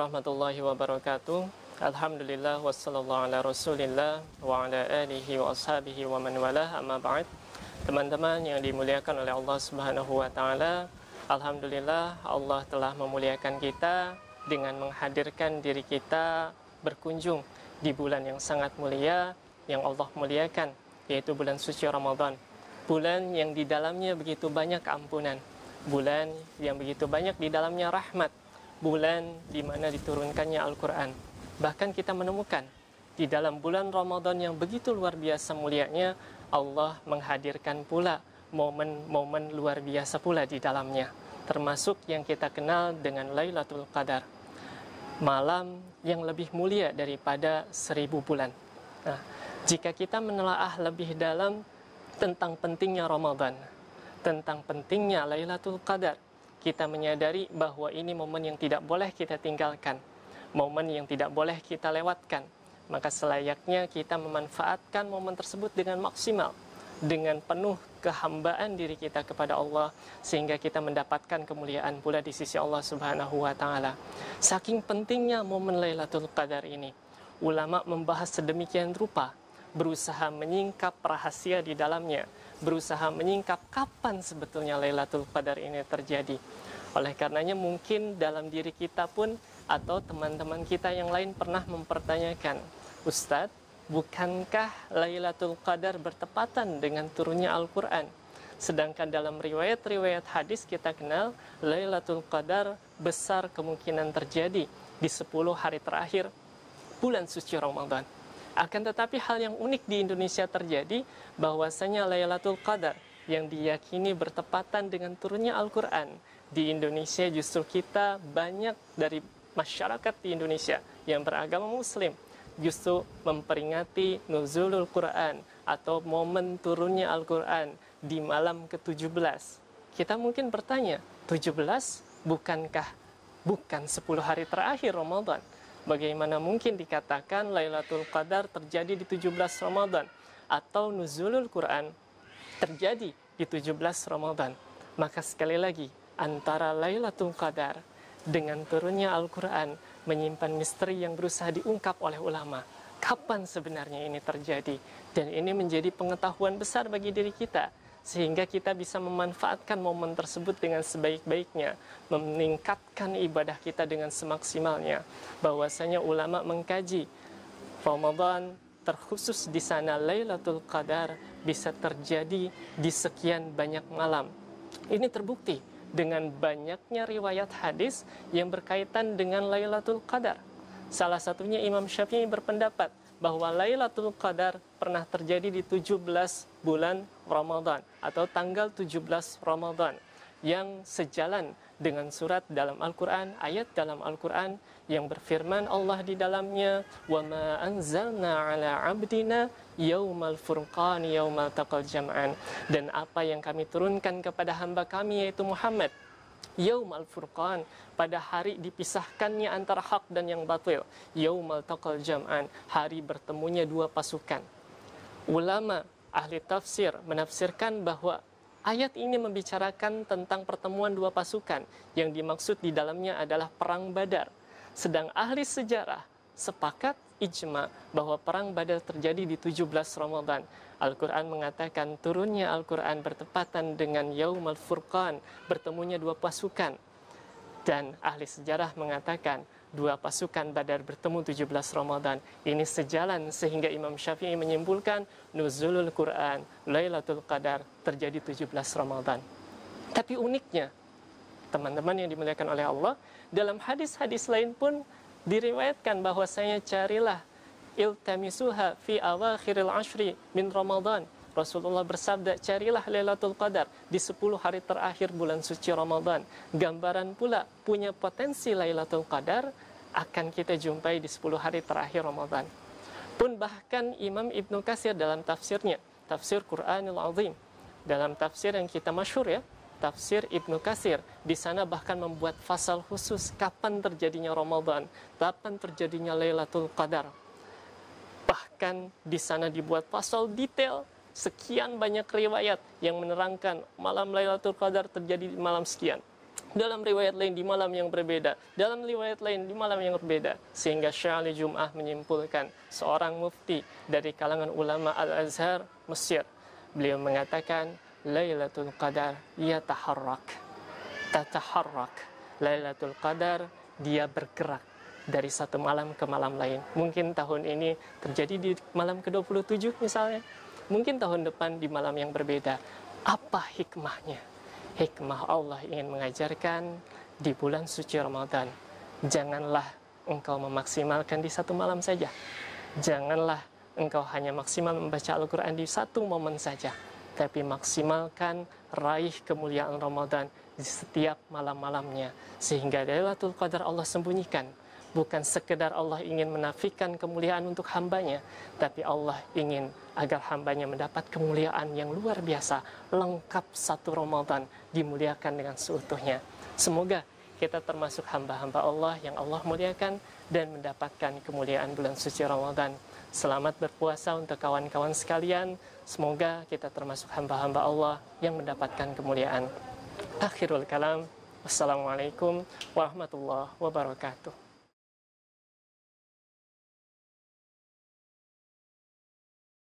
warahmatullahi wabarakatuh. Alhamdulillah wassallallahu ala rasulillah wa ala alihi wa ashabihi wa man walah, amma ba'd. Teman-teman yang dimuliakan oleh Allah Subhanahu wa taala, alhamdulillah Allah telah memuliakan kita dengan menghadirkan diri kita berkunjung di bulan yang sangat mulia yang Allah muliakan, yaitu bulan suci Ramadan. Bulan yang di dalamnya begitu banyak keampunan, bulan yang begitu banyak di dalamnya rahmat, bulan di mana diturunkannya Al-Quran. Bahkan kita menemukan di dalam bulan Ramadan yang begitu luar biasa mulianya, Allah menghadirkan pula momen-momen luar biasa pula di dalamnya, termasuk yang kita kenal dengan Lailatul Qadar, malam yang lebih mulia daripada 1000 bulan. Nah, jika kita menelaah lebih dalam tentang pentingnya Ramadan, tentang pentingnya Lailatul Qadar, kita menyadari bahwa ini momen yang tidak boleh kita tinggalkan, momen yang tidak boleh kita lewatkan. Maka selayaknya kita memanfaatkan momen tersebut dengan maksimal, dengan penuh kehambaan diri kita kepada Allah, sehingga kita mendapatkan kemuliaan pula di sisi Allah Subhanahu wa taala. Saking pentingnya momen Lailatul Qadar ini, ulama membahas sedemikian rupa, berusaha menyingkap rahasia di dalamnya, berusaha menyingkap kapan sebetulnya Lailatul Qadar ini terjadi. Oleh karenanya mungkin dalam diri kita pun atau teman-teman kita yang lain pernah mempertanyakan, Ustadz, bukankah Lailatul Qadar bertepatan dengan turunnya Al-Quran? Sedangkan dalam riwayat-riwayat hadis kita kenal Lailatul Qadar besar kemungkinan terjadi di 10 hari terakhir bulan suci Ramadan. Akan tetapi hal yang unik di Indonesia terjadi, bahwasanya Lailatul Qadar yang diyakini bertepatan dengan turunnya Al-Quran, di Indonesia justru kita banyak dari masyarakat di Indonesia yang beragama Muslim justru memperingati nuzulul Quran atau momen turunnya Al-Quran di malam ke-17. Kita mungkin bertanya, 17 bukan 10 hari terakhir Ramadan? Bagaimana mungkin dikatakan Lailatul Qadar terjadi di 17 Ramadan atau nuzulul Quran terjadi di 17 Ramadan? Maka sekali lagi, antara Lailatul Qadar dengan turunnya Al-Quran menyimpan misteri yang berusaha diungkap oleh ulama. Kapan sebenarnya ini terjadi? Dan ini menjadi pengetahuan besar bagi diri kita, sehingga kita bisa memanfaatkan momen tersebut dengan sebaik-baiknya, meningkatkan ibadah kita dengan semaksimalnya. Bahwasanya ulama mengkaji Ramadan, terkhusus di sana Lailatul Qadar bisa terjadi di sekian banyak malam. Ini terbukti dengan banyaknya riwayat hadis yang berkaitan dengan Lailatul Qadar. Salah satunya Imam Syafi'i berpendapat bahwa Lailatul Qadar pernah terjadi di 17 bulan Ramadan atau tanggal 17 Ramadan, yang sejalan dengan surat dalam Al-Quran, ayat dalam Al-Quran yang berfirman Allah di dalamnya, wa ma anzalna ala abdina yaumal furqan yaumal taqal jam'an, dan apa yang kami turunkan kepada hamba kami yaitu Muhammad Yaumal Furqan, pada hari dipisahkannya antara hak dan yang batil, Yaumal Taqal Jam'an, hari bertemunya dua pasukan. Ulama ahli tafsir menafsirkan bahwa ayat ini membicarakan tentang pertemuan dua pasukan, yang dimaksud di dalamnya adalah perang Badar. Sedang ahli sejarah sepakat ijma bahwa perang Badar terjadi di 17 Ramadan. Al-Quran mengatakan turunnya Al-Quran bertepatan dengan Yaumul Furqan, bertemunya dua pasukan. Dan ahli sejarah mengatakan dua pasukan Badar bertemu 17 Ramadan. Ini sejalan sehingga Imam Syafi'i menyimpulkan nuzulul Quran, Lailatul Qadar terjadi 17 Ramadan. Tapi uniknya, teman-teman yang dimuliakan oleh Allah, dalam hadis-hadis lain pun diriwayatkan bahwasanya carilah iltamisuha fi awakhiril ashri min Ramadan. Rasulullah bersabda, carilah Lailatul Qadar di 10 hari terakhir bulan suci Ramadan. Gambaran pula punya potensi Lailatul Qadar akan kita jumpai di 10 hari terakhir Ramadan. Pun bahkan Imam Ibnu Katsir dalam tafsirnya, Tafsir Quranul Azim, dalam tafsir yang kita masyhur ya, Tafsir Ibnu Katsir, di sana bahkan membuat fasal khusus kapan terjadinya Ramadan, kapan terjadinya Lailatul Qadar. Bahkan di sana dibuat pasal detail, sekian banyak riwayat yang menerangkan malam Lailatul Qadar terjadi di malam sekian, dalam riwayat lain di malam yang berbeda, dalam riwayat lain di malam yang berbeda, sehingga Syekh Jum'ah menyimpulkan, seorang mufti dari kalangan ulama Al-Azhar Mesir, beliau mengatakan Lailatul Qadar tataharrak. Lailatul Qadar dia bergerak dari satu malam ke malam lain. Mungkin tahun ini terjadi di malam ke-27 misalnya, mungkin tahun depan di malam yang berbeda. Apa hikmahnya? Hikmah Allah ingin mengajarkan di bulan suci Ramadan, janganlah engkau memaksimalkan di satu malam saja. Janganlah engkau hanya maksimal membaca Al-Quran di satu momen saja, tapi maksimalkan raih kemuliaan Ramadan di setiap malam-malamnya. Sehingga Lailatul Qadar Allah sembunyikan. Bukan sekedar Allah ingin menafikan kemuliaan untuk hambanya, tapi Allah ingin agar hambanya mendapat kemuliaan yang luar biasa, lengkap satu Ramadan, dimuliakan dengan seutuhnya. Semoga kita termasuk hamba-hamba Allah yang Allah muliakan dan mendapatkan kemuliaan bulan suci Ramadan. Selamat berpuasa untuk kawan-kawan sekalian. Semoga kita termasuk hamba-hamba Allah yang mendapatkan kemuliaan. Akhirul kalam. Wassalamualaikum warahmatullahi wabarakatuh.